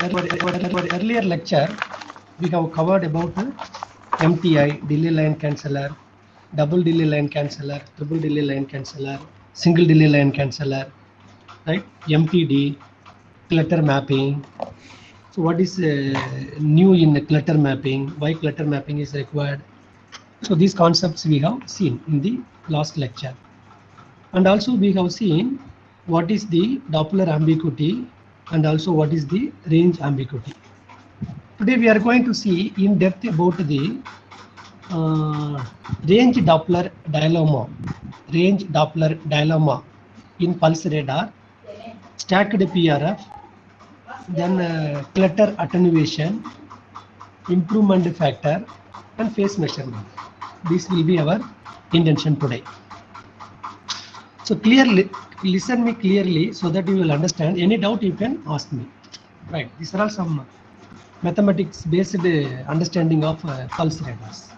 earlier lecture, we have covered about MTI, delay line canceller, double delay line canceller, triple delay line canceller, single delay line canceller, right? MTD, clutter mapping. So what is new in the clutter mapping? Why clutter mapping is required? So these concepts we have seen in the last lecture. And also we have seen what is the Doppler ambiguity and also what is the range ambiguity. Today we are going to see in depth about the range Doppler dilemma, in pulse radar, stacked PRF, then clutter attenuation, improvement factor, and phase measurement. This will be our intention today. So clearly, listen me clearly so that you will understand. Any doubt you can ask me. Right. These are all some mathematics based understanding of pulse radars,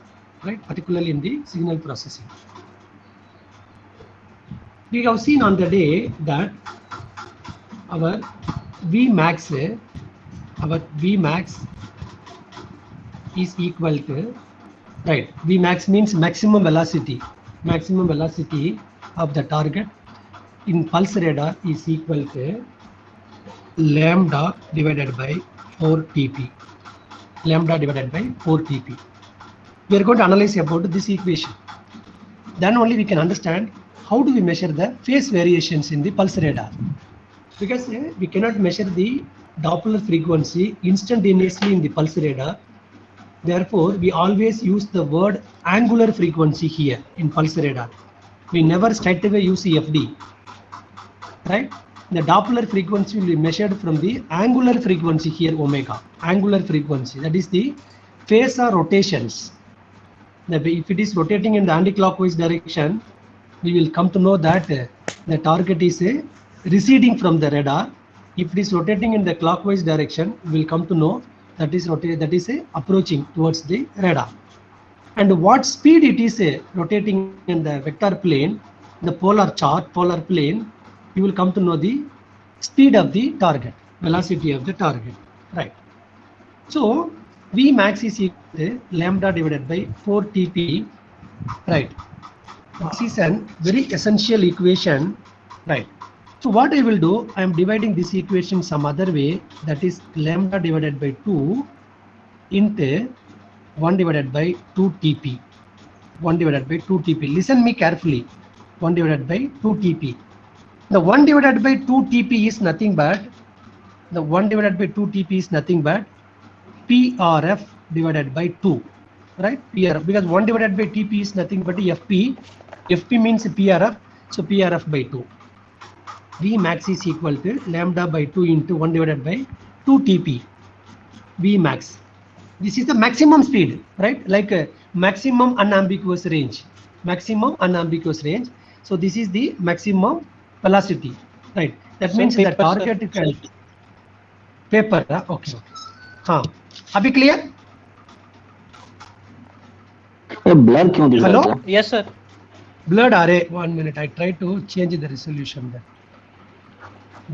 right? Particularly in the signal processing. We have seen on the day that our Vmax is equal to, right? Vmax means maximum velocity of the target in pulse radar is equal to lambda divided by 4TP. Lambda divided by 4TP. We are going to analyze about this equation. Then only we can understand how do we measure the phase variations in the pulse radar. Because we cannot measure the Doppler frequency instantaneously in the pulse radar. Therefore, we always use the word angular frequency here in pulse radar. We never straight away use FD. Right? The Doppler frequency will be measured from the angular frequency here, omega. Angular frequency, that is the phasor rotations. If it is rotating in the anti-clockwise direction, we will come to know that the target is receding from the radar. If it is rotating in the clockwise direction, we will come to know that is approaching towards the radar. And what speed it is rotating in the vector plane, the polar plane, you will come to know the speed of the target, velocity of the target, right? So Vmax is equal to lambda divided by 4TP, right? This is a very essential equation, right? So what I will do, I am dividing this equation some other way, that is lambda divided by 2 into 1 divided by 2TP. 1 divided by 2TP. Listen me carefully. 1 divided by 2TP. The 1 divided by 2TP is nothing but PRF divided by 2, right? PRF, because 1 divided by TP is nothing but FP. FP means PRF, so PRF by 2. Vmax is equal to lambda by 2 into 1 divided by 2TP. Vmax. This is the maximum speed, right? Like a maximum unambiguous range. So this is the maximum velocity, right? That means the target can paper. Okay. Abhi clear? Blur क्यों दिख रहा है? Yes, sir. Blurred array. 1 minute. I try to change the resolution there.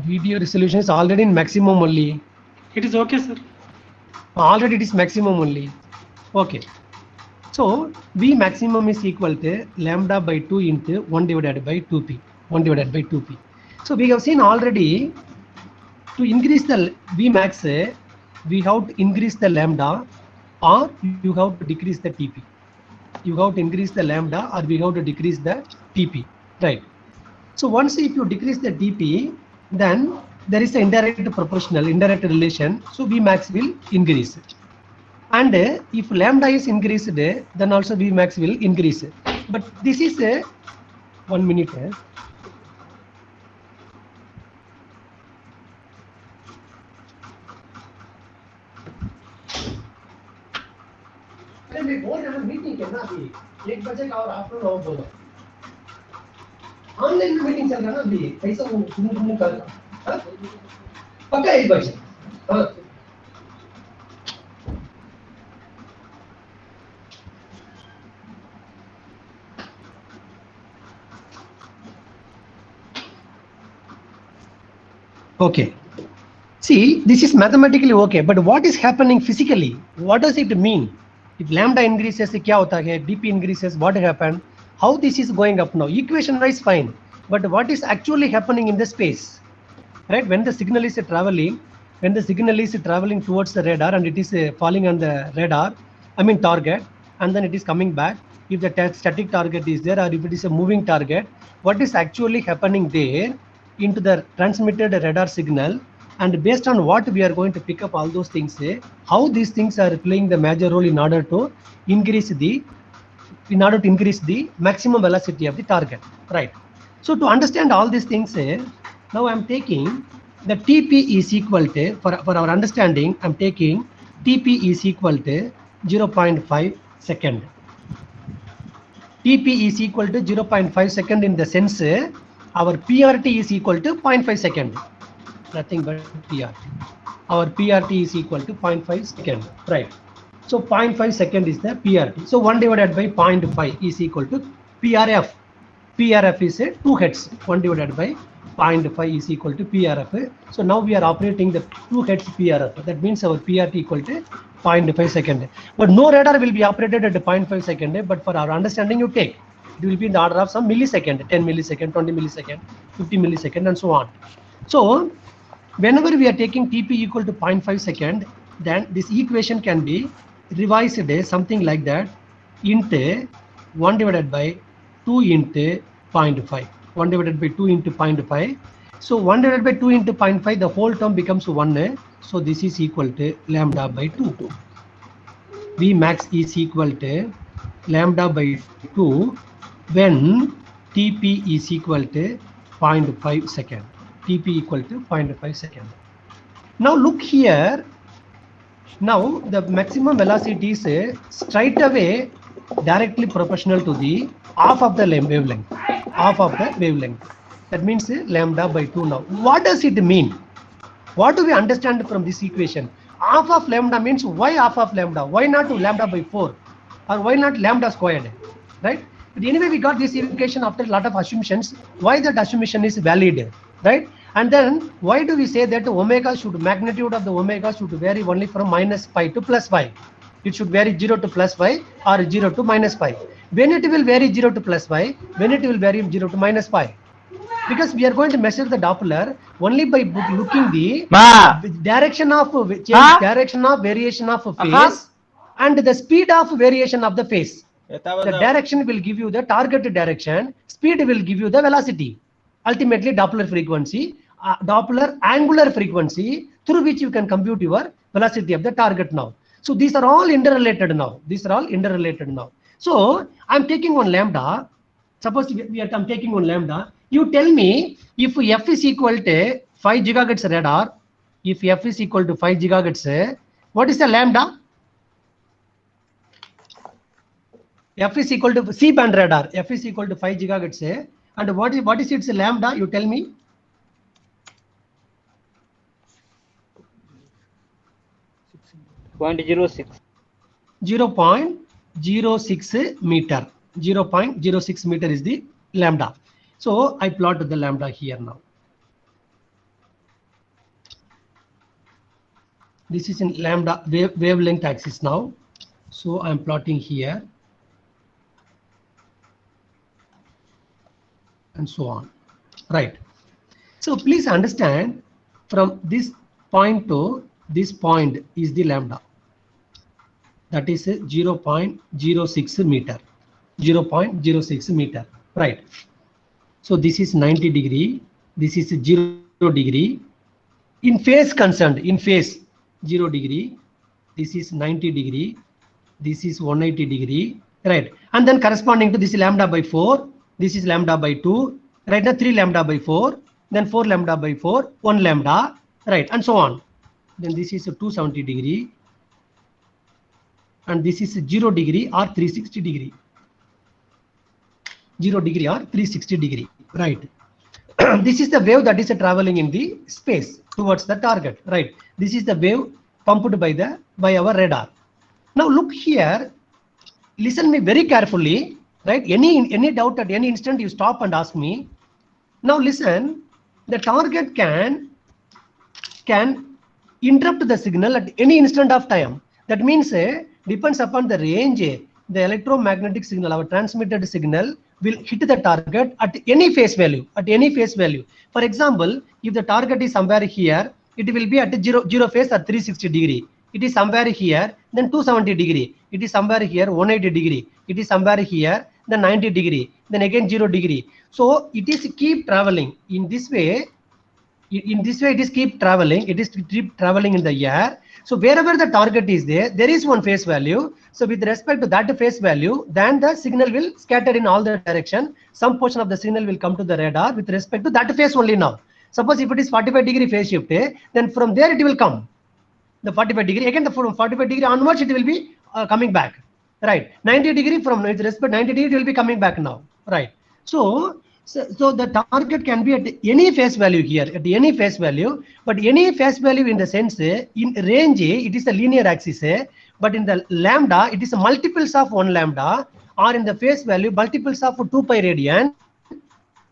Video resolution is already in maximum only. It is okay, sir. Already it is maximum only. Okay. So V maximum is equal to lambda by 2 into 1 divided by 2p. 1 divided by 2p. So we have seen already, to increase the Vmax, we have to increase the lambda or you have to decrease the TP. You have to increase the lambda or we have to decrease the TP, right? So once if you decrease the TP, then there is an indirect relation. So Vmax will increase. And if lambda is increased, then also Vmax will increase. But this is a 1 minute. Meeting है ना अभी 1 बजे का और afternoon बोलो online meeting चल रहा है ना अभी कैसा तुम कर पक्का 1 बजे हाँ Okay, See, this is mathematically okay, but what is happening physically? What does it mean? If lambda increases, kya hota hai? dp increases, what happened? How this is going up now? Equation wise fine, but what is actually happening in the space? Right? When the signal is traveling towards the radar and it is falling on the radar, I mean target, and then it is coming back. If the static target is there, or if it is a moving target, what is actually happening there into the transmitted radar signal, and based on what we are going to pick up all those things, how these things are playing the major role in order to increase the maximum velocity of the target, right? So to understand all these things, now I'm taking the TP is equal to, for our understanding, I'm taking TP is equal to 0.5 second. TP is equal to 0.5 second in the sense our PRT is equal to 0.5 second. Nothing but PRT. Our PRT is equal to 0.5 second, right? So 0.5 second is the PRT. So 1 divided by 0.5 is equal to PRF. PRF is 2 hertz. 1 divided by 0.5 is equal to PRF. So now we are operating the 2 hertz PRF. That means our PRT equal to 0.5 second. But no radar will be operated at 0.5 second. But for our understanding, you take. It will be in the order of some millisecond, 10 millisecond, 20 millisecond, 50 millisecond, and so on. So whenever we are taking TP equal to 0.5 second, then this equation can be revised something like that into 1 divided by 2 into 0.5. 1 divided by 2 into 0.5. So 1 divided by 2 into 0.5, the whole term becomes 1. So this is equal to lambda by 2. V max is equal to lambda by 2 when TP is equal to 0.5 second. TP equal to 0.5 second. Now look here. Now the maximum velocity is straight away directly proportional to the half of the wavelength. Half of the wavelength. That means lambda by 2 now. What does it mean? What do we understand from this equation? Half of lambda means why half of lambda? Why not lambda by 4? Or why not lambda squared? Right? But anyway, we got this equation after a lot of assumptions. Why that assumption is valid? Right? And then why do we say that omega should, magnitude of the omega should vary only from minus pi to plus pi? It should vary 0 to plus pi or 0 to minus pi. When it will vary 0 to plus pi, when it will vary 0 to minus pi? Because we are going to measure the Doppler only by looking the direction of change, direction of variation of phase, and the speed of variation of the phase. The direction will give you the target direction, speed will give you the velocity. Ultimately, Doppler frequency, Doppler angular frequency, through which you can compute your velocity of the target now. So these are all interrelated now. These are all interrelated now. So I'm taking one lambda. Suppose I'm taking one lambda. You tell me if f is equal to 5 gigahertz radar, if f is equal to 5 gigahertz, what is the lambda? F is equal to C band radar. F is equal to 5 gigahertz. And what is its lambda? You tell me. 0.06. 0.06 meter. 0.06 meter is the lambda. So I plotted the lambda here now. This is in lambda wavelength axis now. So I'm plotting here. And so on. Right. So please understand, from this point to this point is the lambda. That is 0.06 meter. 0.06 meter. Right. So this is 90 degree. This is 0 degree. In phase concerned, in phase 0 degree. This is 90 degree. This is 180 degree. Right. And then corresponding to this is lambda by 4. This is lambda by 2. Right now 3 lambda by 4. Then 4 lambda by 4. 1 lambda. Right. And so on. Then this is a 270 degree. And this is 0 degree or 360 degree. 0 degree or 360 degree. Right. This is the wave that is traveling in the space towards the target. Right. This is the wave pumped by our radar. Now look here. Listen me very carefully. Right. Any doubt at any instant, you stop and ask me. Now listen. The target can interrupt the signal at any instant of time. That means depends upon the range, the electromagnetic signal, our transmitted signal will hit the target at any phase value, at any phase value. For example, if the target is somewhere here, it will be at zero phase at 360 degree. It is somewhere here, then 270 degree. It is somewhere here, 180 degree. It is somewhere here, then 90 degree, then again 0 degree. So it is keep traveling in this way. In this way, it is keep traveling. It is keep traveling in the air. So wherever the target is there is one phase value. So with respect to that phase value, then the signal will scatter in all the direction. Some portion of the signal will come to the radar with respect to that phase only now. Suppose if it is 45 degree phase shift, then from there it will come. The 45 degree, again from 45 degree onwards, it will be coming back. Right. 90 degree from with respect 90 degree, it will be coming back now. Right. So the target can be at any phase value here, at any phase value, but any phase value in the sense, in range, it is a linear axis, but in the lambda, it is a multiples of 1 lambda, or in the phase value, multiples of 2 pi radian,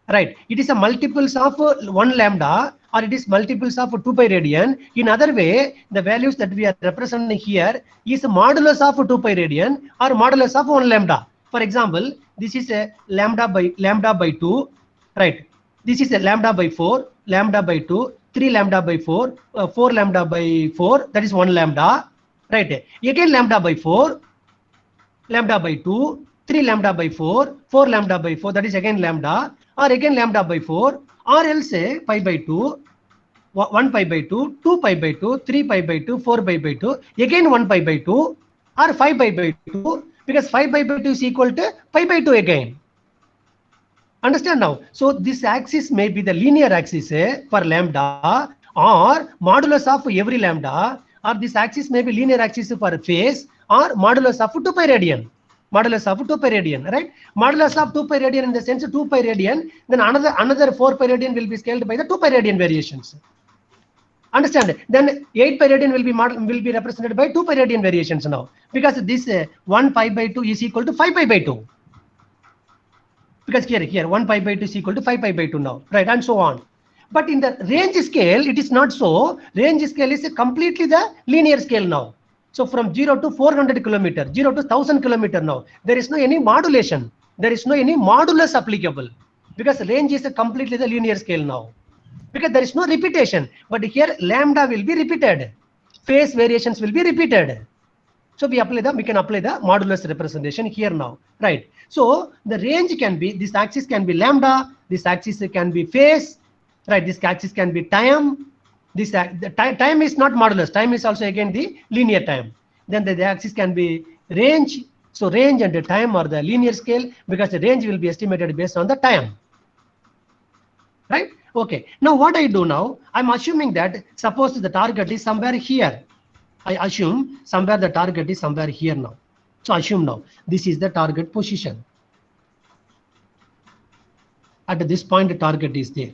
right? It is a multiples of 1 lambda, or it is multiples of 2 pi radian. In other way, the values that we are representing here is modulus of 2 pi radian or modulus of 1 lambda. For example, this is a lambda by 2, right? This is a lambda by 4, lambda by 2, 3 lambda by 4, 4 lambda by 4, that is 1 lambda, right? Again lambda by 4, lambda by 2, 3 lambda by 4, 4 lambda by 4, that is again lambda, or again lambda by 4, or else pi by 2, 1 pi by 2, 2 pi by 2, 3 pi by 2, 4 pi by 2, again 1 pi by 2, or 5 pi by 2, because 5 pi by 2 is equal to pi by 2 again. Understand now? So this axis may be the linear axis for lambda, or modulus of every lambda, or this axis may be linear axis for phase, or modulus of 2 pi radian. Modulus of 2 pi radian, right? Modulus of 2 pi radian in the sense of 2 pi radian, then another 4 pi radian will be scaled by the 2 pi radian variations. Understand? Then 8 pi radian will be represented by 2 pi radian variations now, because this 1 pi by 2 is equal to 5 pi by 2. Because here 1 pi by 2 is equal to 5 pi by 2 now, right? And so on. But in the range scale, it is not so. Range scale is completely the linear scale now. So from 0 to 400 kilometer, 0 to 1000 kilometer now, there is no any modulation. There is no any modulus applicable, because range is completely the linear scale now. Because there is no repetition, but here lambda will be repeated, phase variations will be repeated. So we can apply the modulus representation here now, right? So the range can be, this axis can be lambda, this axis can be phase, right? This axis can be time. Time is not modulus. Time is also again the linear time. Then the axis can be range. So range and the time are the linear scale, because the range will be estimated based on the time, right? Okay. Now what I do now, I'm assuming that suppose the target is somewhere here. I assume somewhere the target is somewhere here now. So assume now this is the target position. At this point, the target is there.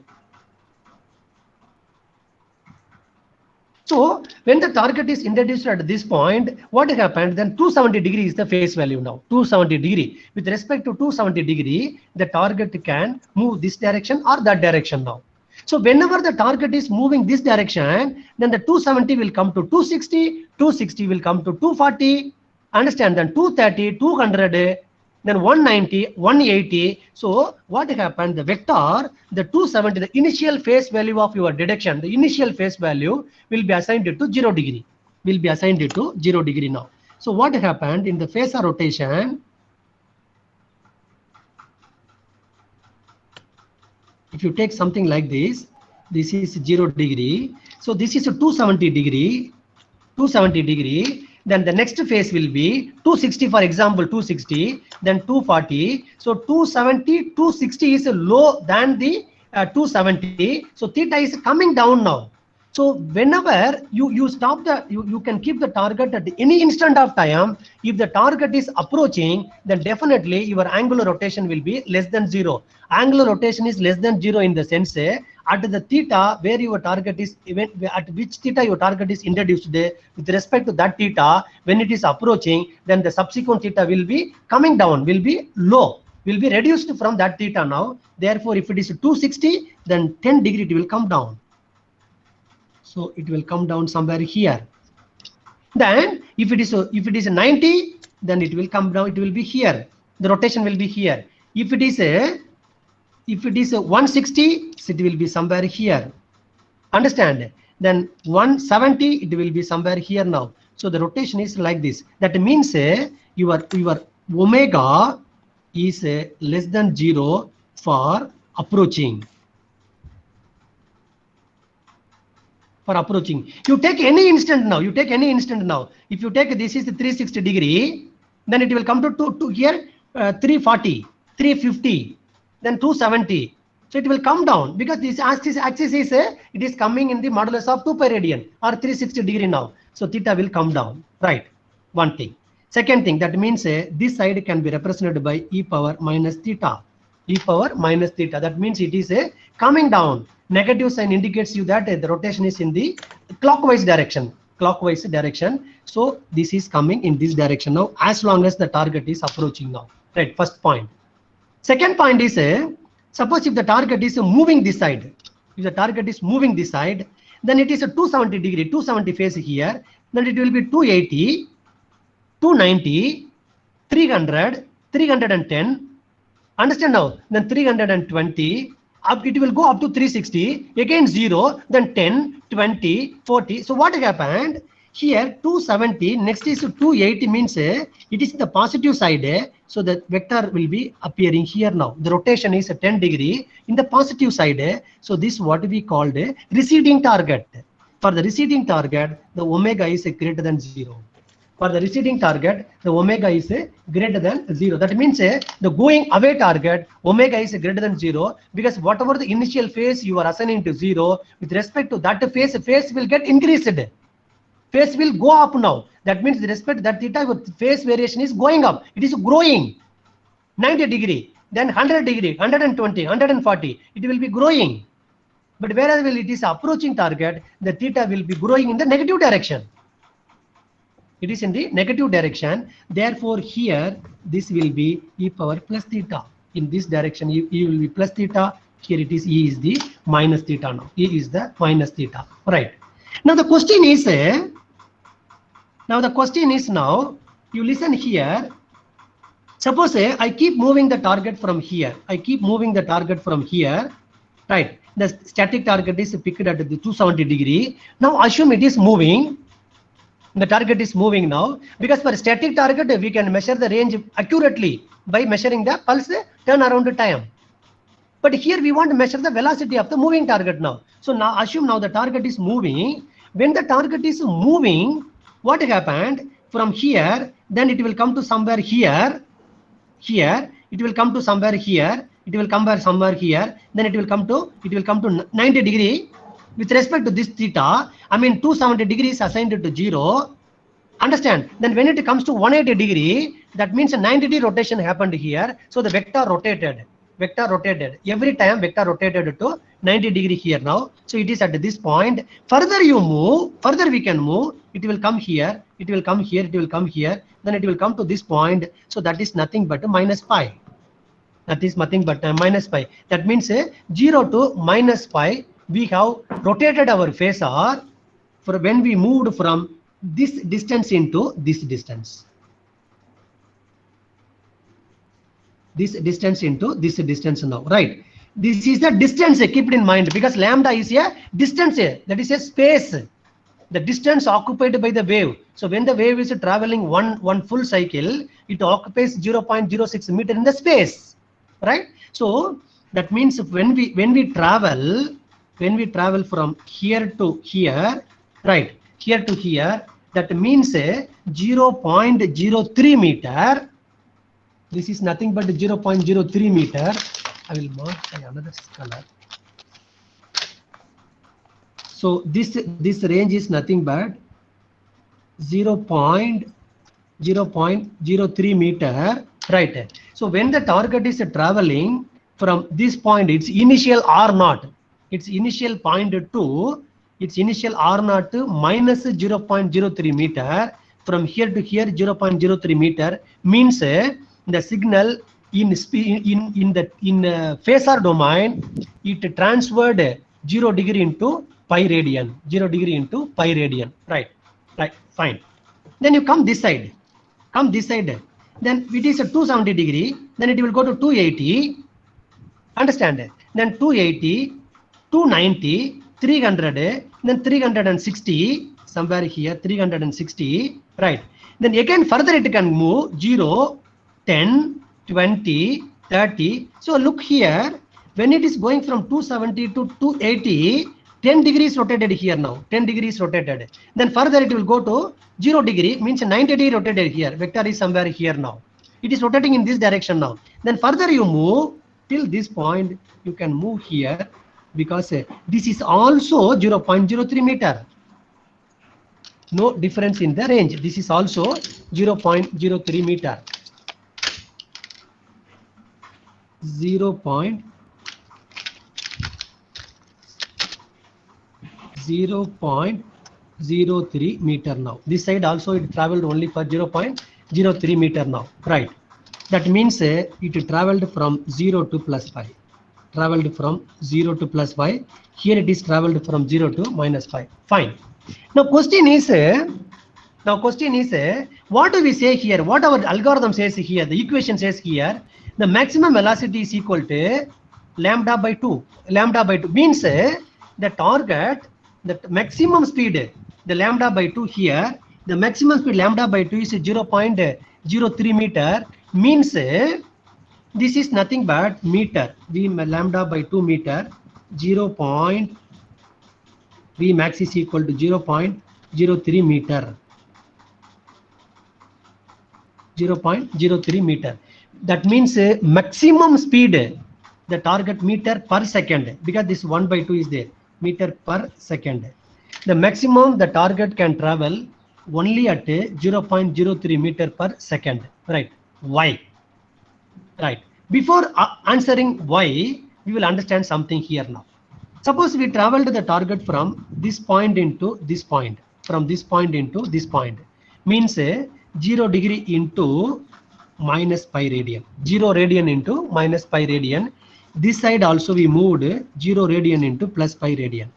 So when the target is introduced at this point, what happened? Then 270 degree is the phase value now. 270 degree. With respect to 270 degree, the target can move this direction or that direction now. So whenever the target is moving this direction, then the 270 will come to 260, 260 will come to 240, understand? Then 230, 200, then 190, 180. So what happened? The vector, the 270, the initial phase value of your detection, the initial phase value will be assigned to 0 degree. Will be assigned to 0 degree now. So what happened in the phasor rotation? If you take something like this is 0 degree. So this is a 270 degree, 270 degree. Then the next phase will be 260, for example, 260, then 240. So 270, 260 is low than the 270. So theta is coming down now. So whenever you stop you can keep the target at any instant of time. If the target is approaching, then definitely your angular rotation will be less than 0. Angular rotation is less than 0 in the sense at the theta where your target is, at which theta your target is introduced with respect to that theta, when it is approaching, then the subsequent theta will be coming down, will be low, will be reduced from that theta now. Therefore, if it is 260, then 10 degree it will come down. So it will come down somewhere here. Then if it is 90, then it will come down, it will be here, the rotation will be here. If it is a 160, so it will be somewhere here, understand? Then 170, it will be somewhere here now. So the rotation is like this. That means your omega is less than 0 for approaching. You take any instant now, if you take this is the 360 degree, then it will come to here 340, 350, then 270. So it will come down because this axis is it is coming in the modulus of 2 pi radian or 360 degree now. So theta will come down, right? One thing. Second thing, that means this side can be represented by e power minus theta. That means it is coming down. Negative sign indicates you that the rotation is in the clockwise direction. So this is coming in this direction now, as long as the target is approaching now. Right, first point. Second point is suppose if the target is moving this side, then it is a 270 degree, 270 phase here, then it will be 280, 290, 300, 310. Understand now? Then 320, up it will go up to 360, again 0, then 10, 20, 40. So what happened? Here 270, next is 280 means it is the positive side. So the vector will be appearing here now. The rotation is 10 degree in the positive side. So this is what we called a receding target. For the receding target, the omega is greater than 0. For the receding target, the omega is greater than 0. That means the going away target, omega is greater than 0, because whatever the initial phase you are assigning to 0, with respect to that phase will get increased. Phase will go up now. That means with respect to that theta, phase variation is going up. It is growing. 90 degree, then 100 degree, 120, 140. It will be growing. But whereas it is approaching target, the theta will be growing in the negative direction. It is in the negative direction. Therefore, here this will be e power plus theta. In this direction, e will be plus theta. Here it is e is the minus theta now. E is the minus theta. Right. Now the question is now you listen here. Suppose I keep moving the target from here. Right. The static target is picked at the 270 degree. Now assume it is moving. The target is moving now, because for static target we can measure the range accurately by measuring the pulse turnaround time. But here we want to measure the velocity of the moving target now. So now assume now the target is moving. When the target is moving, what happened? From here, then it will come to somewhere here. It will come to somewhere here. It will come somewhere here. Then it will come to 90 degree. With respect to this theta, 270 degrees assigned to 0. Understand? Then when it comes to 180 degree, that means a 90 degree rotation happened here. So the vector rotated. Every time vector rotated to 90 degree here now. So it is at this point. Further we can move. It will come here. Then it will come to this point. So that is nothing but minus pi. That means 0 to minus pi. We have rotated our phasor for when we moved from this distance into this distance. This distance into this distance now, right? This is the distance, keep it in mind, because lambda is a distance, that is a space, the distance occupied by the wave. So when the wave is traveling one full cycle, it occupies 0.06 meter in the space, right? So that means when we travel from here to here, right, here to here, that means 0.03 meter. This is nothing but 0.03 meter. I will mark by another color. So this range is nothing but 0.03 meter, right? So when the target is traveling from this point, its initial R0, its initial point to its initial R0 to minus 0.03 meter, from here to here 0.03 meter means the signal in phasor domain, it transferred 0 degree into pi radian, 0 degree into pi radian, right? Right, fine. Then you come this side, then it is a 270 degree, then it will go to 280, understand? Then 280, 290, 300, then 360, somewhere here 360, right? Then again further it can move 0, 10, 20, 30. So look here, when it is going from 270 to 280, 10 degrees rotated here now, 10 degrees rotated. Then further it will go to 0 degree, means 90 degree rotated here. Vector is somewhere here now. It is rotating in this direction now. Then further you move till this point, you can move here because this is also 0.03 meter. No difference in the range. This is also 0.03 meter. 0.03 meter now. This side also it traveled only for 0.03 meter now, right? That means it traveled from 0 to plus pi. Traveled from 0 to plus pi. Here it is traveled from 0 to minus pi. Fine. Now question is, what do we say here? What our algorithm says here? The equation says here, the maximum velocity is equal to lambda by 2. Lambda by 2 means the target, the maximum speed, the lambda by 2 here, the maximum speed lambda by 2 is 0.03 meter, means this is nothing but meter. V lambda by 2 meter, V max is equal to 0.03 meter. 0.03 meter. That means maximum speed, the target meter per second, because this 1 by 2 is there, meter per second. The maximum the target can travel only at 0.03 meter per second, right? Why? Right. Before answering why, we will understand something here now. Suppose we travel to the target from this point into this point, from this point into this point, means 0 degree into minus pi radian, 0 radian into minus pi radian. This side also we moved 0 radian into plus pi radian,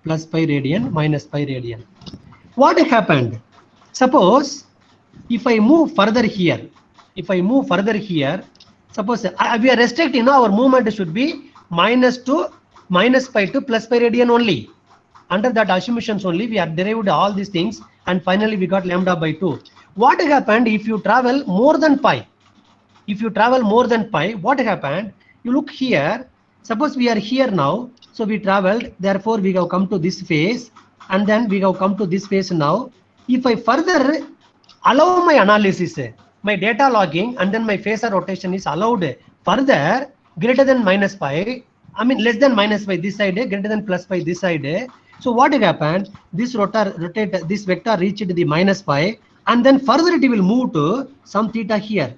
minus pi radian. What happened? Suppose if I move further here, suppose we are restricting, our movement should be minus pi to plus pi radian only. Under that assumptions only we have derived all these things, and finally we got lambda by 2. What happened if you travel more than pi? What happened? You look here, suppose we are here now, so we traveled, therefore we have come to this phase, and then we have come to this phase now. If I further allow my analysis, my data logging, and then my phasor rotation is allowed further greater than minus pi, less than minus pi this side, greater than plus pi this side. So what happened? This this vector reached the minus pi, and then further it will move to some theta here.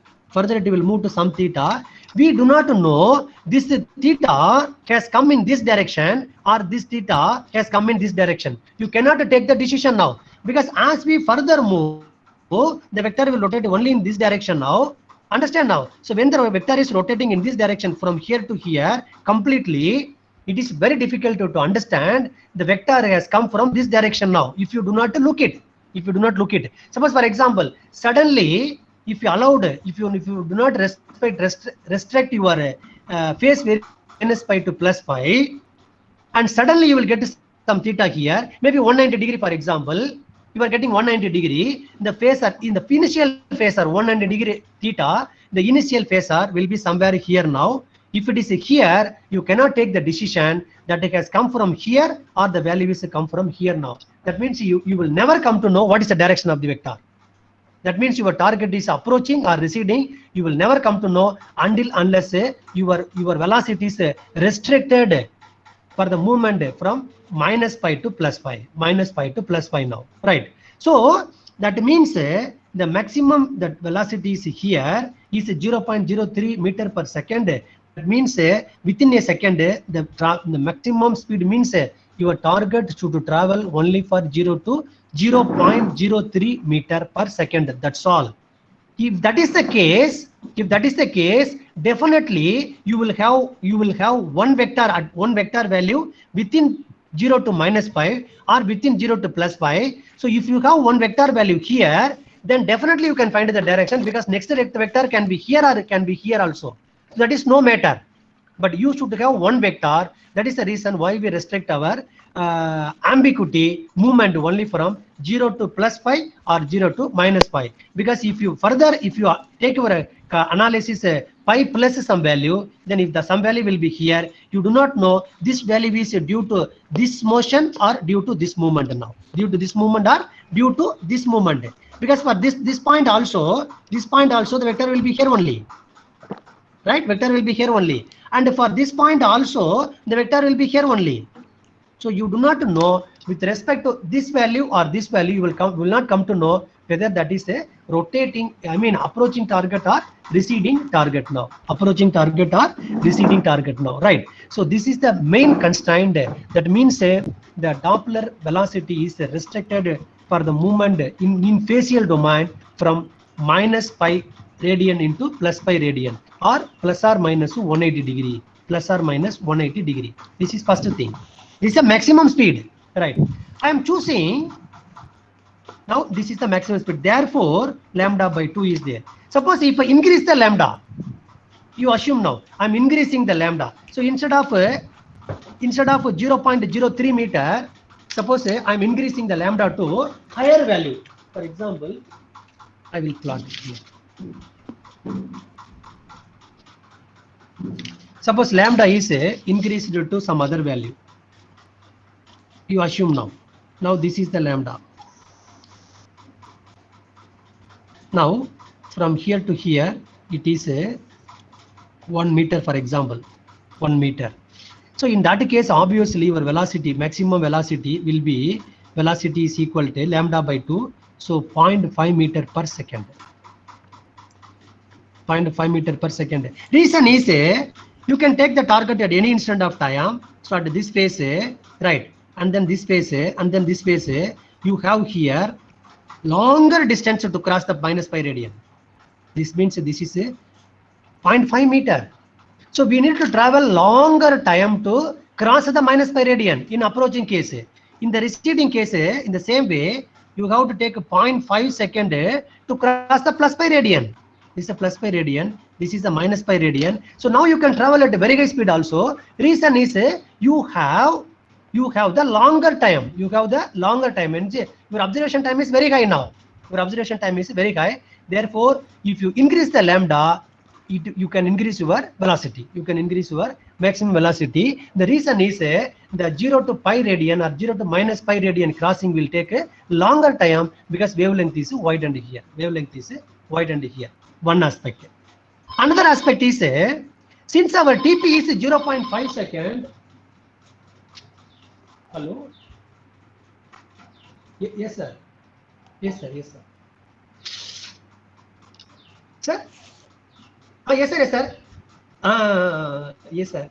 We do not know this theta has come in this direction or this theta has come in this direction. You cannot take the decision now, because as we further move, the vector will rotate only in this direction now. Understand now? So when the vector is rotating in this direction from here to here completely, it is very difficult to understand the vector has come from this direction now. If you do not look it, suppose for example, suddenly if you do not restrict your phase minus pi to plus pi, and suddenly you will get some theta here, maybe 190 degree for example, you are getting 190 degree, the phasor in the initial phasor 190 degree theta, the initial phasor will be somewhere here now. If it is here, you cannot take the decision that it has come from here or the value is come from here now. That means you will never come to know what is the direction of the vector. That means your target is approaching or receding. You will never come to know unless your velocity is restricted for the movement from minus pi to plus pi, now, right? So that means the maximum that velocity is here is 0.03 meter per second. That means within a second the maximum speed means your target should travel only for 0 to 0.03 meter per second. That's all. If that is the case, definitely you will have one vector at one vector value within 0 to minus pi or within 0 to plus pi. So if you have one vector value here, then definitely you can find the direction, because next vector can be here or it can be here also. So that is no matter. But you should have one vector. That is the reason why we restrict our ambiguity movement only from 0 to plus pi or 0 to minus pi. Because if you take your analysis pi plus some value, then if the some value will be here, you do not know this value is due to this motion or due to this movement now. Due to this movement or due to this movement. Because for this point also, the vector will be here only. Right, vector will be here only, and for this point also the vector will be here only. So you do not know with respect to this value or this value, you will not come to know whether that is a rotating, approaching target or receding target now. Approaching target or receding target now, right? So this is the main constraint. That means the Doppler velocity is restricted for the movement in facial domain from minus pi radian into plus pi radian, or plus or minus 180 degree, plus or minus 180 degree. This is first thing. This is the maximum speed, right? I am choosing now, this is the maximum speed, therefore lambda by 2 is there. Suppose if I increase the lambda, you assume now I'm increasing the lambda. So instead of 0.03 meter, suppose I'm increasing the lambda to higher value. For example, I will plot it here. Suppose lambda is increased to some other value. You assume now. Now this is the lambda. Now from here to here, it is 1 meter, for example, 1 meter. So in that case, obviously your velocity, maximum velocity will be, velocity is equal to lambda by 2. So 0.5 meter per second. 0.5 meter per second. Reason is you can take the target at any instant of time. Start this phase, right, and then this phase, and then this phase. You have here longer distance to cross the minus pi radian. This means this is 0.5 meter. So we need to travel longer time to cross the minus pi radian in approaching case. In the receding case, in the same way, you have to take 0.5 second to cross the plus pi radian. This is a plus pi radian. This is a minus pi radian. So now you can travel at a very high speed also. Reason is you have the longer time. You have the longer time. And your observation time is very high now. Your observation time is very high. Therefore, if you increase the lambda, you can increase your velocity. You can increase your maximum velocity. The reason is the 0 to pi radian or 0 to minus pi radian crossing will take a longer time, because wavelength is widened here. Wavelength is widened here. One aspect. Another aspect is since our TP is 0.5 second. Hello. Yes, sir. Yes, sir. Yes, sir. Sir. Yes, sir. Yes, sir. Yes, sir.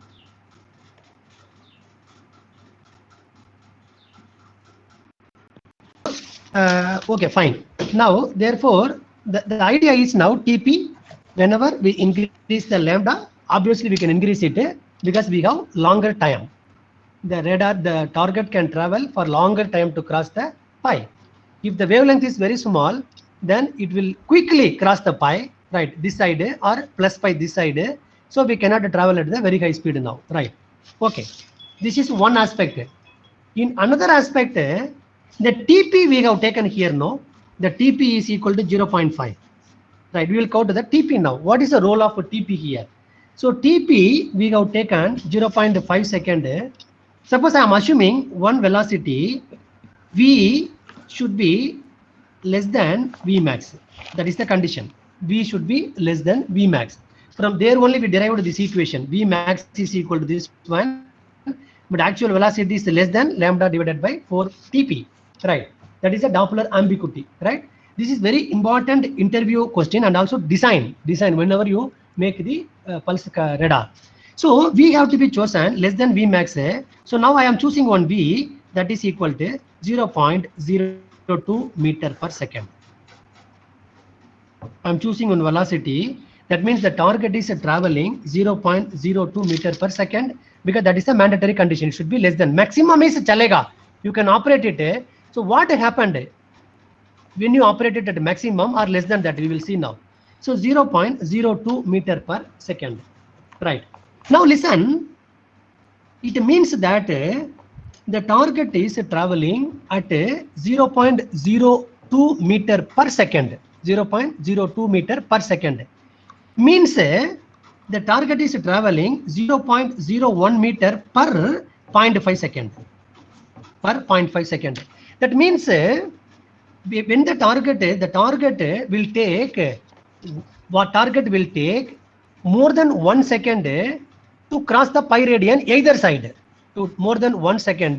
Okay, fine. Now, therefore, the idea is now TP, whenever we increase the lambda, obviously we can increase it because we have longer time. The radar, the target can travel for longer time to cross the pi. If the wavelength is very small, then it will quickly cross the pi, right, this side, or plus pi this side. So we cannot travel at the very high speed now, right? Okay, this is one aspect. In another aspect, the TP we have taken here now, the TP is equal to 0.5, right? We will count the TP now. What is the role of TP here? So TP we have taken 0.5 second. Suppose I am assuming one velocity V should be less than Vmax. That is the condition. V should be less than Vmax. From there only we derived this equation. Vmax is equal to this one, but actual velocity is less than lambda divided by 4 TP, right? That is a Doppler ambiguity, right? This is very important interview question, and also design whenever you make the pulse radar. So V have to be chosen less than Vmax. So now I am choosing one V that is equal to 0.02 meter per second. I am choosing one velocity That means the target is traveling 0.02 meter per second, because that is a mandatory condition. It should be less than. Maximum is chalega. You can operate it. So what happened when you operate it at maximum or less than that? We will see now. So 0.02 meter per second. Right. Now listen. It means that the target is traveling at 0.02 meter per second. 0.02 meter per second. Means the target is traveling 0.01 meter per 0.5 second. Per 0.5 second. That means when the target will take, what target will take more than 1 second to cross the pi radian either side. To more than 1 second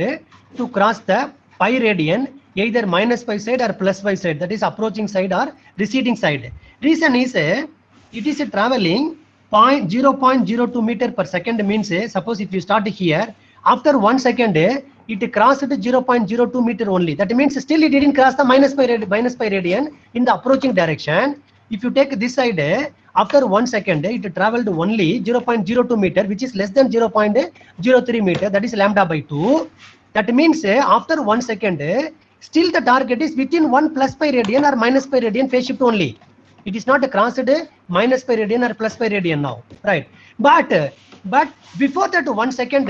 to cross the pi radian either minus pi side or plus pi side, that is approaching side or receding side. Reason is it is traveling 0.02 meter per second. Means suppose if you start here, after 1 second it crossed 0.02 meter only. That means still it didn't cross the minus pi radian in the approaching direction. If you take this side, after 1 second it traveled only 0.02 meter, which is less than 0.03 meter, that is lambda by 2. That means after 1 second still the target is within 1 plus pi radian or minus pi radian phase shift only. It is not crossed minus pi radian or plus pi radian now, right? But before that 1 second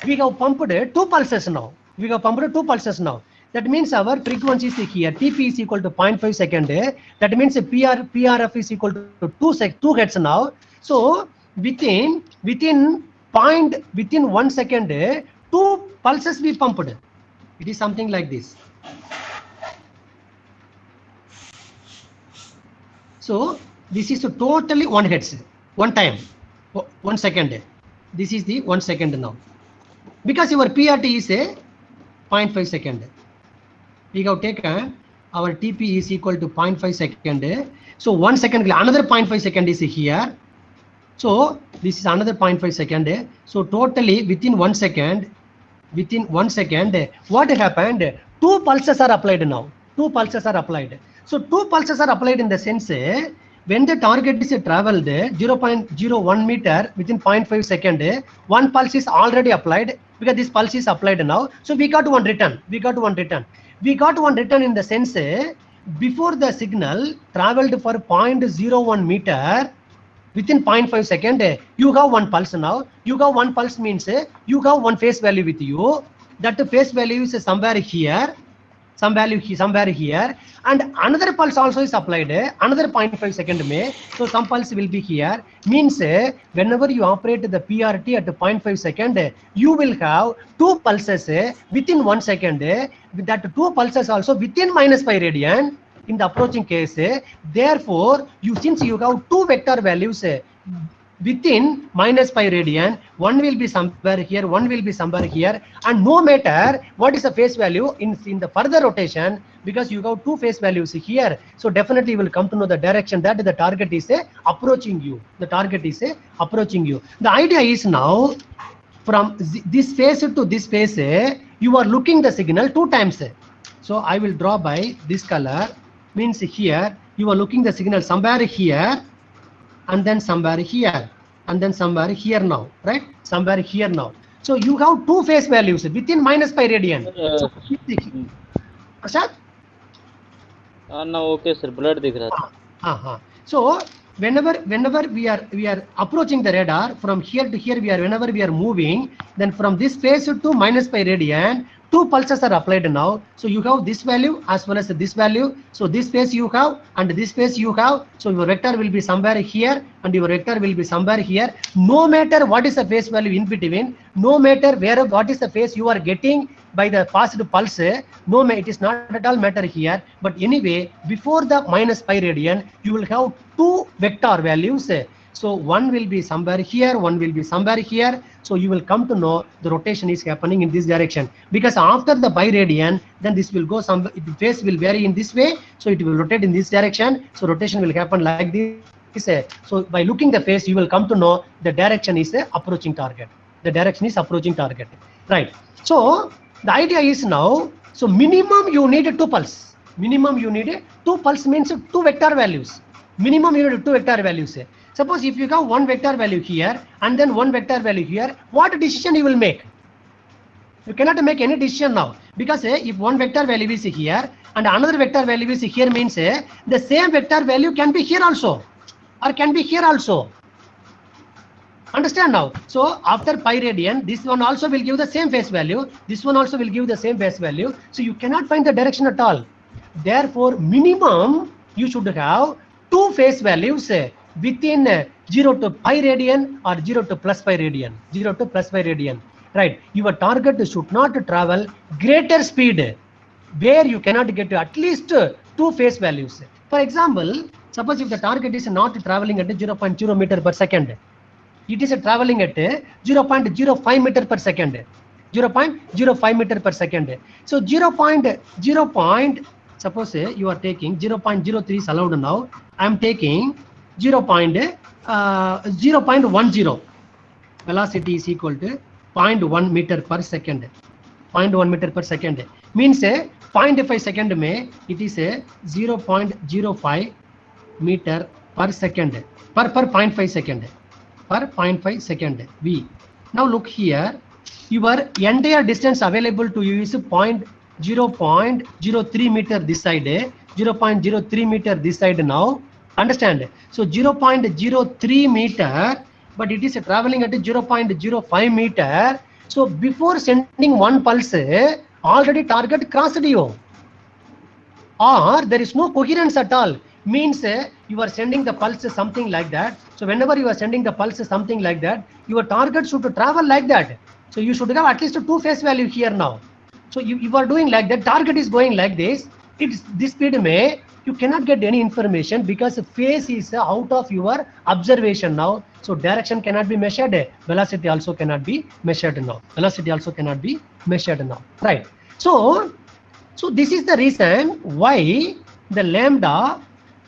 we have pumped 2 pulses now. We have pumped 2 pulses now. That means our frequency is here. TP is equal to 0.5 second. That means PRF is equal to 2 hertz now. So within 1 second, 2 pulses we pumped. It is something like this. So this is totally 1 hertz, 1 time, 1 second. This is the 1 second now. Because your PRT is a 0.5 second. We have taken our TP is equal to 0.5 second. So 1 second, another 0.5 second is here. So this is another 0.5 second. So totally within 1 second, what happened? 2 pulses are applied now. 2 pulses are applied. So 2 pulses are applied in the sense when the target is traveled 0.01 meter within 0.5 second, 1 pulse is already applied, because this pulse is applied now. So we got one return. We got one return in the sense before the signal traveled for 0.01 meter within 0.5 second, you have 1 pulse now. You have 1 pulse means you have 1 phase value with you. That phase value is somewhere here, somewhere here, and another pulse also is applied, another 0.5 second may. So some pulse will be here. Means whenever you operate the PRT at 0.5 second, you will have 2 pulses within 1 second. With that 2 pulses also within minus pi radian in the approaching case. Therefore, since you have 2 vector values within minus pi radian, 1 will be somewhere here, 1 will be somewhere here, and no matter what is the phase value in the further rotation, because you have 2 phase values here, so definitely you will come to know the direction that the target is approaching you. The target is approaching you. The idea is now from this phase to this phase, you are looking the signal 2 times. So I will draw by this color. Means here you are looking the signal somewhere here, and then somewhere here, and then somewhere here now, right? Somewhere here now. So you have 2 phase values within minus pi radian. Prashad? No, okay sir, blood dikh raha tha. So whenever we are approaching the radar, from here to here whenever we are moving, then from this phase to minus pi radian, 2 pulses are applied now. So you have this value as well as this value. So this phase you have and this phase you have. So your vector will be somewhere here and your vector will be somewhere here. No matter what is the phase value in between, no matter what is the phase you are getting by the passed pulse, it is not at all matter here. But anyway, before the minus pi radian, you will have 2 vector values. So 1 will be somewhere here, 1 will be somewhere here. So you will come to know the rotation is happening in this direction, because after the pi radian, then this will go the phase will vary in this way. So it will rotate in this direction. So rotation will happen like this. So by looking the phase, you will come to know the direction is approaching target. The direction is approaching target, right? So the idea is now, so minimum you need 2 pulse. Minimum you need 2 pulse means 2 vector values. Minimum you need 2 vector values. Suppose if you have one vector value here and then one vector value here, what decision you will make? You cannot make any decision now, because if one vector value is here and another vector value is here, means the same vector value can be here also or can be here also. Understand now? So after pi radian, this one also will give the same phase value, this one also will give the same phase value. So you cannot find the direction at all. Therefore, minimum you should have two phase values within 0 to pi radian or 0 to plus pi radian. 0 to plus pi radian. Right. Your target should not travel greater speed where you cannot get to at least two phase values. For example, suppose if the target is not traveling at 0.0 meter per second, it is traveling at 0.05 meter per second. 0.05 meter per second. So suppose you are taking 0.03 is allowed now. I am taking 0.10. Velocity is equal to 0.1 meter per second. 0.1 meter per second means 0.5 second में it is 0.05 meter per second per 0.5 second per 0.5 second v. Now look here, your entire distance available to you is 0.03 meter this side, 0.03 meter this side now. Understand? So 0.03 meter, but it is traveling at 0.05 meter. So before sending one pulse, already target crossed you, or there is no coherence at all. Means you are sending the pulse something like that. So whenever you are sending the pulse something like that, your target should travel like that. So you should have at least two phase value here now. So you are doing like that, target is going like this. It's this speed may you cannot get any information because phase is out of your observation now. So direction cannot be measured. Velocity also cannot be measured now. Velocity also cannot be measured now. Right. So this is the reason why the lambda,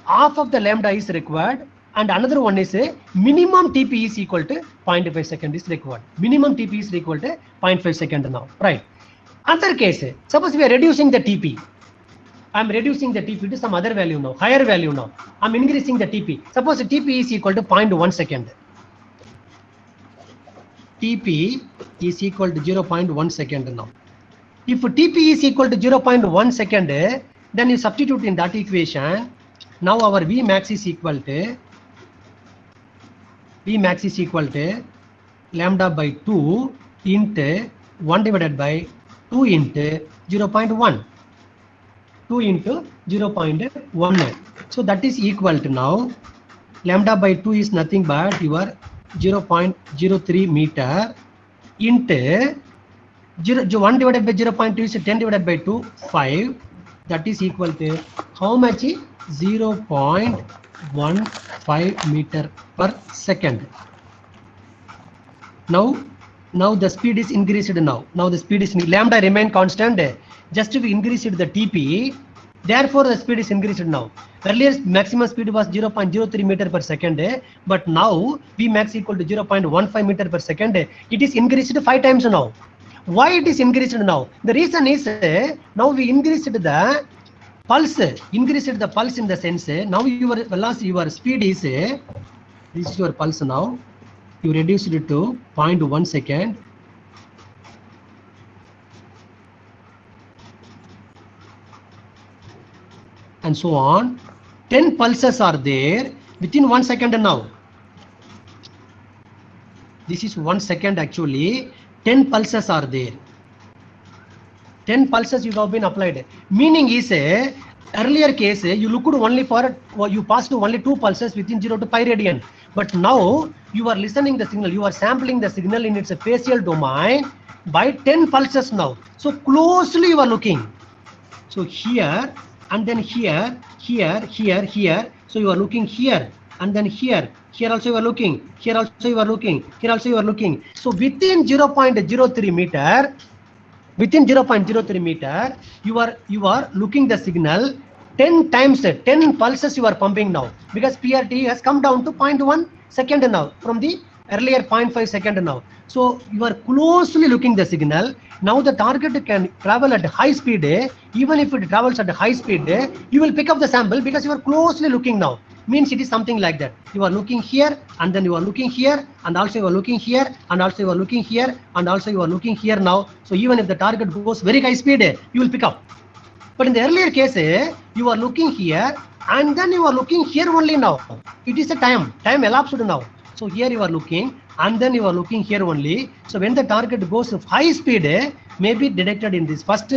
half of the lambda is required, and another one is a minimum TP is equal to 0.5 second is required. Minimum TP is equal to 0.5 second now. Right. Other case, suppose we are reducing the TP. I am reducing the TP to some other value now, higher value now. I am increasing the TP. Suppose the TP is equal to 0.1 second. TP is equal to 0.1 second now. If TP is equal to 0.1 second, then you substitute in that equation. Now our Vmax is equal to lambda by 2 into 1 divided by 2 into 0.1. 2 into 0.1. So that is equal to now lambda by 2 is nothing but your 0.03 meter into 1 divided by 0.2 is 10 divided by 2, 5. That is equal to how much? 0.15 meter per second. Now the speed is increased now. Now the speed is lambda remain constant. Just we increased the TP, therefore the speed is increased now. Earlier maximum speed was 0.03 meter per second, but now Vmax equal to 0.15 meter per second. It is increased 5 times now. Why it is increased now? The reason is now we increased the pulse, in the sense now your velocity, your speed is this is your pulse now. You reduced it to 0.1 second. And so on. 10 pulses are there within 1 second now. This is 1 second actually. 10 pulses are there. 10 pulses you have been applied. Meaning is earlier case you looked only for, you passed only 2 pulses within 0 to pi radian. But now you are listening the signal, you are sampling the signal in its spatial domain by 10 pulses now. So closely you are looking. So here and then here. So you are looking here and then here. Here also you are looking. Here also you are looking. Here also you are looking. So within 0.03 meter. Within 0.03 meter, you are looking the signal 10 times, 10 pulses you are pumping now, because PRT has come down to 0.1 second now from the earlier 0.5 second now. So you are closely looking the signal. Now the target can travel at high speed. Even if it travels at high speed, you will pick up the sample because you are closely looking now. means it is something like that. You are looking here, and then you are looking here, and also you are looking here, and also you are looking here, and also you are looking here now. So even if the target goes very high speed, you will pick up. But in the earlier case, you are looking here, and then you are looking here only now. It is a time elapsed now. So here you are looking, and then you are looking here only. So when the target goes high speed, may be detected in this first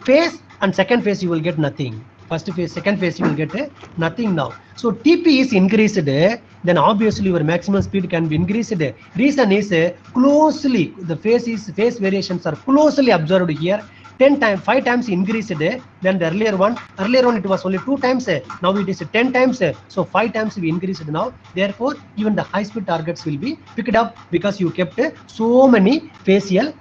phase, and second phase you will get nothing. First phase, second phase you will get nothing now. So TP is increased, then obviously your maximum speed can be increased. Reason is closely, the phase variations are closely observed here. 10 times, 5 times increased than the earlier one. Earlier one it was only 2 times, now it is 10 times. So 5 times we increased now. Therefore, even the high speed targets will be picked up because you kept so many facial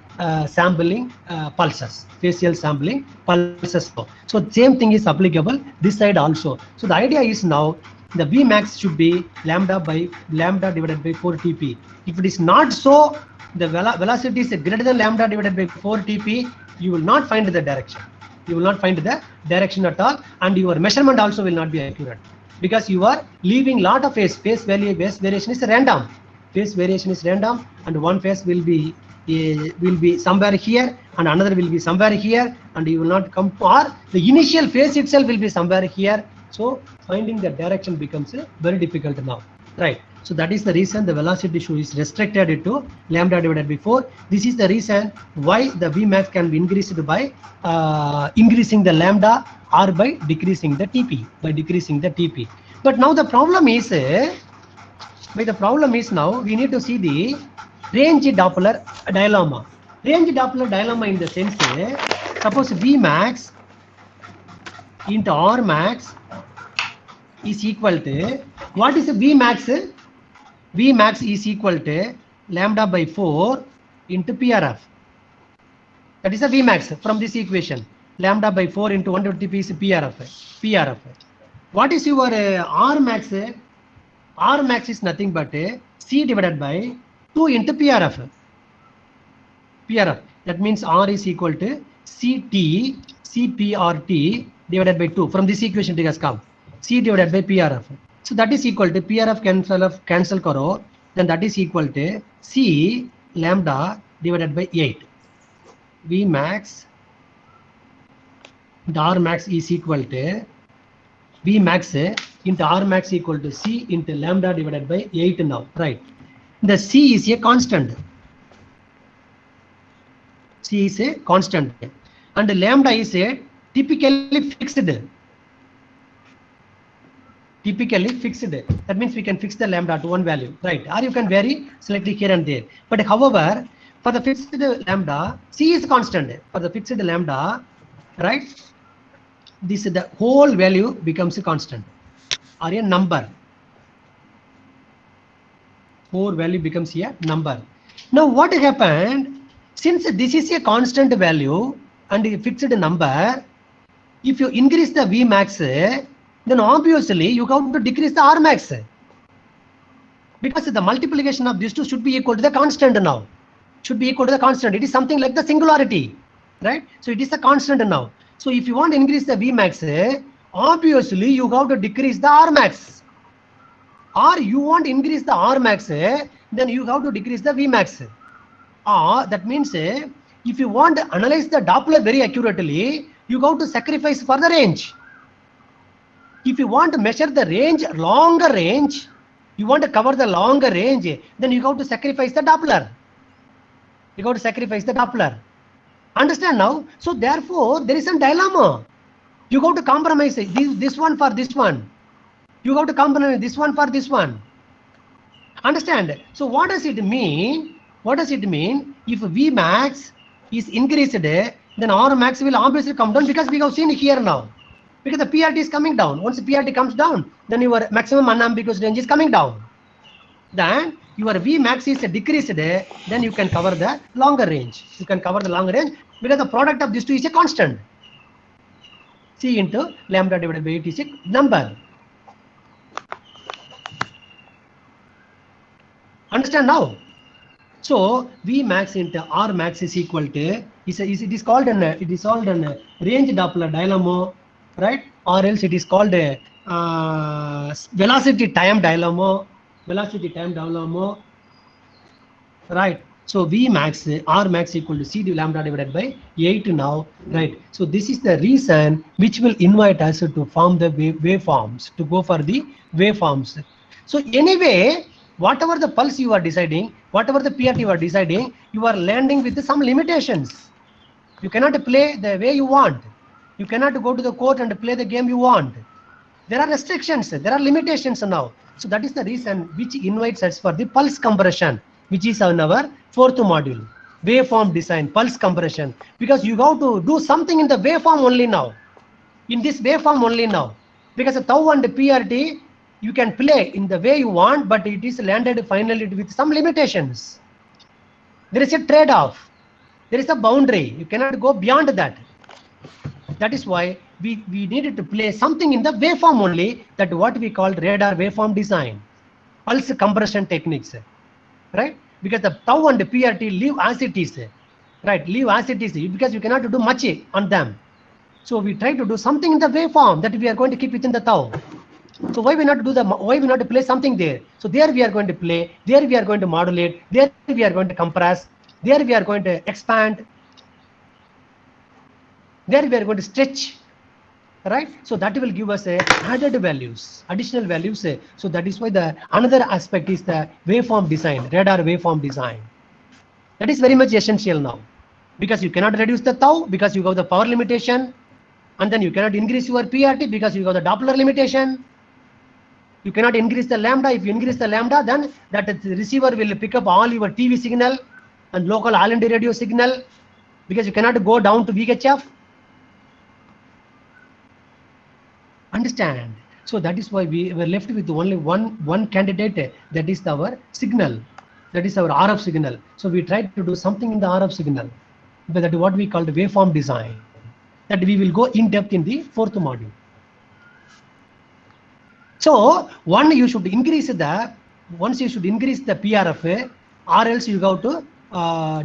sampling pulses. Facial sampling pulses. So same thing is applicable this side also. So the idea is now the Vmax should be lambda divided by 4 TP. If it is not so, the velocity is greater than lambda divided by 4 TP, you will not find the direction. You will not find the direction at all, and your measurement also will not be accurate because you are leaving lot of phase variation is random. Phase variation is random, and one phase will be somewhere here, and another will be somewhere here, and you will not come to, or the initial phase itself will be somewhere here. So finding the direction becomes very difficult now, right? So that is the reason the velocity issue is restricted to lambda divided by 4. This is the reason why the Vmax can be increased by increasing the lambda or by decreasing the TP. But now the problem is, now we need to see the range Doppler dilemma. Range Doppler dilemma in the sense, suppose Vmax into Rmax is equal to, what is Vmax? Vmax is equal to lambda by 4 into PRF. That is a Vmax from this equation. Lambda by 4 into 120p is PRF. What is your Rmax? Rmax is nothing but C divided by 2 into PRF. That means R is equal to CPRT divided by 2. From this equation it has come. C divided by PRF. So that is equal to PRF cancel karo, then that is equal to C lambda divided by 8. Vmax into Rmax is equal to Vmax into Rmax equal to C into lambda divided by 8 now, right? The C is a constant. C is a constant, and lambda is a typically fixed. That means we can fix the lambda to one value, right? Or you can vary slightly here and there. But however, for the fixed lambda, C is constant. For the fixed lambda, right? This the whole value becomes a constant or a number. Whole value becomes a number. Now what happened? Since this is a constant value and a fixed number, if you increase the Vmax, then obviously you have to decrease the Rmax, because the multiplication of these two should be equal to the constant now. It is something like the singularity, right? So it is a constant now. So if you want to increase the Vmax, obviously you have to decrease the Rmax. Or you want to increase the Rmax, then you have to decrease the Vmax. That means if you want to analyze the Doppler very accurately, you have to sacrifice for the range. If you want to measure the range, longer range, you want to cover the longer range, then you have to sacrifice the Doppler. Understand now? So therefore, there is a dilemma. You have to compromise this one for this one. You have to compromise this one for this one. Understand? So what does it mean? If Vmax is increased, then Rmax will obviously come down, because we have seen here now. Because the PRT is coming down. Once the PRT comes down, then your maximum unambiguous range is coming down. Then your Vmax is decreased, then you can cover the longer range. Because the product of these two is a constant. C into lambda divided by 8 is a number. Understand now? So Vmax into Rmax is equal to, it is called an range Doppler dilemma, right? Or else it is called a velocity time dilemma, right? So V max, R max equal to C lambda divided by 8 now, right? So this is the reason which will invite us to form the waveforms, to go for the waveforms. So anyway, whatever the pulse you are deciding, whatever the PRT you are deciding, you are landing with some limitations. You cannot play the way you want. You cannot go to the court and play the game you want. There are restrictions, there are limitations now. So that is the reason which invites us for the pulse compression, which is on our fourth module, waveform design, pulse compression, because you have to do something in the waveform only now, in this waveform only now, because the tau and the PRT you can play in the way you want, but it is landed finally with some limitations. There is a trade-off, there is a boundary, you cannot go beyond that. That is why we needed to play something in the waveform only, that what we call radar waveform design, pulse compression techniques, right? Because the tau and the PRT leave as it is, right? Leave as it is, because you cannot do much on them. So we try to do something in the waveform that we are going to keep within the tau. So why we not do why we not play something there? So there we are going to play, there we are going to modulate, there we are going to compress, there we are going to expand, there we are going to stretch, right? So that will give us added values, additional values. So that is why the another aspect is the waveform design, radar waveform design. That is very much essential now, because you cannot reduce the tau because you have the power limitation, and then you cannot increase your PRT because you have the Doppler limitation. You cannot increase the lambda. If you increase the lambda, then that receiver will pick up all your TV signal and local island radio signal, because you cannot go down to VHF. Understand? So that is why we were left with only one candidate, that is our signal, that is our RF signal. So we tried to do something in the RF signal, but that is what we call the waveform design, that we will go in depth in the fourth module. So once you should increase the PRF, or else you have to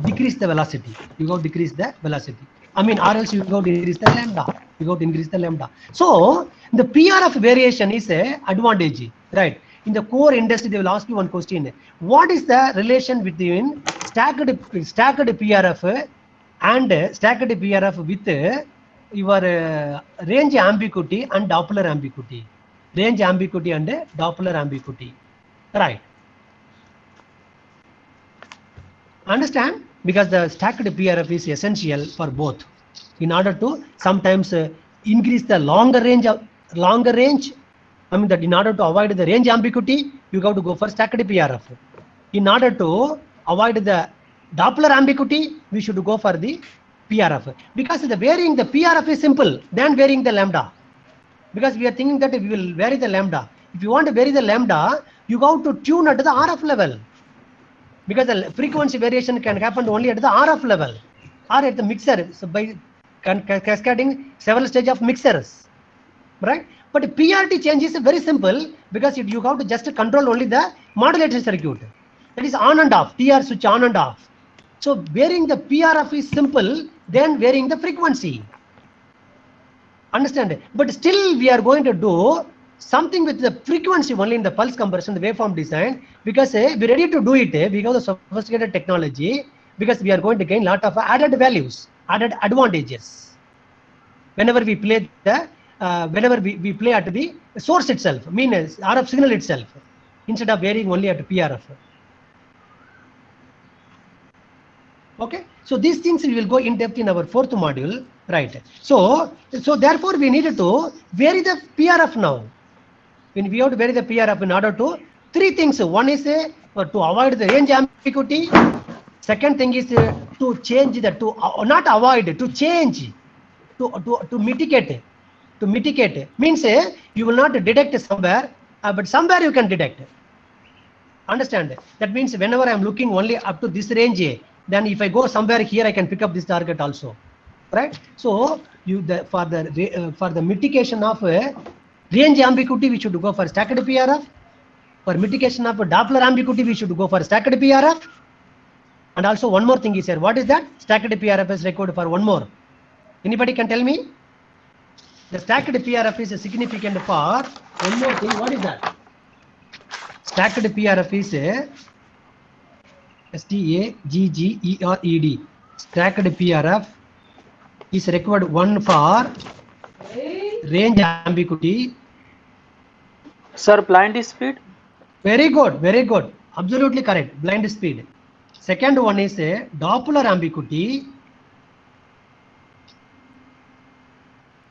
decrease the velocity. You have to decrease the velocity. I mean, or else you have to increase the lambda. You have to increase the lambda. So the PRF variation is a advantage, right? In the core industry, they will ask you one question: what is the relation between stacked PRF and stacked PRF with your range ambiguity and Doppler ambiguity? Range ambiguity and Doppler ambiguity, right? Understand? Because the stacked PRF is essential for both, in order to sometimes increase the longer range. I mean that in order to avoid the range ambiguity, you have to go for stacked PRF. In order to avoid the Doppler ambiguity, we should go for the PRF, because the varying the PRF is simple than varying the lambda. Because we are thinking that we will vary the lambda. If you want to vary the lambda, you have to tune at the RF level, because the frequency variation can happen only at the RF level or at the mixer, so by cascading several stages of mixers, right? But PRT change is very simple, because you have to just control only the modulation circuit, that is on and off, TR switch on and off. So varying the PRF is simple than varying the frequency. Understand? But still we are going to do something with the frequency only in the pulse compression, the waveform design, because we're ready to do it. We have the sophisticated technology, because we are going to gain a lot of added values, added advantages whenever we play the whenever we play at the source itself, means RF signal itself, instead of varying only at PRF. Okay, so these things we will go in depth in our fourth module, right? So therefore we needed to vary the PRF now. When we have to vary the PRF in order to three things. One is to avoid the range ambiguity. Second thing is to change the not avoid, to change, to mitigate. To mitigate means you will not detect somewhere, but somewhere you can detect. Understand? That means whenever I am looking only up to this range, then if I go somewhere here, I can pick up this target also, right? So for the mitigation of range ambiguity, we should go for stacked PRF. For mitigation of Doppler ambiguity, we should go for stacked PRF. And also one more thing is here. What is that? Stacked PRF is required for one more. Anybody can tell me? The stacked PRF is significant for one more thing. What is that? Stacked PRF is STAGGERED. Stacked PRF is required one for range ambiguity. Sir, blind speed? Very good, very good. Absolutely correct. Blind speed. Second one is a Doppler ambiguity.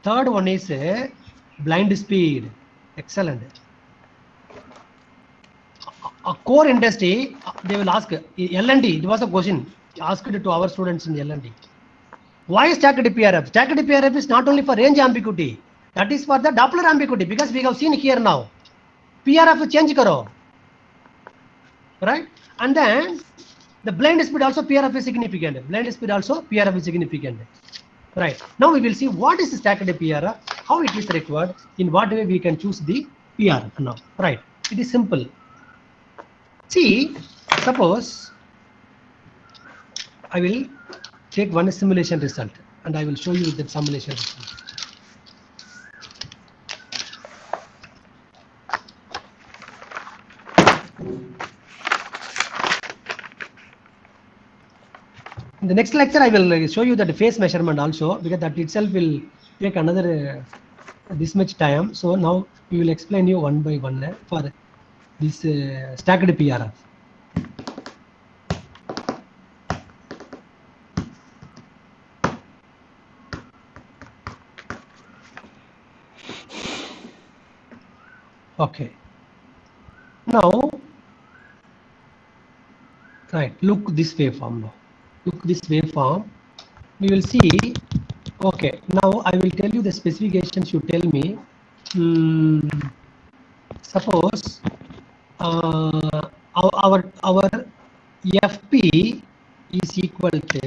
Third one is a blind speed. Excellent. A core industry, they will ask L&D. It was a question asked to our students in L&D. Why stacked PRF? Stacked PRF is not only for range ambiguity. That is for the Doppler ambiguity, because we have seen here now. PRF change karo. Right? And then the blind speed also PRF is significant. Blind speed also PRF is significant. Right. Now we will see what is stacked PRF, how it is required, in what way we can choose the PRF now. Right. It is simple. See, suppose I will take one simulation result and I will show you the simulation result. In the next lecture, I will show you that phase measurement also, because that itself will take another this much time. So now we will explain you one by one for this stacked PRF. Okay. Now, right, look this waveform now. Look this waveform. We will see. Okay, now I will tell you the specifications. You tell me. Suppose our FP is equal to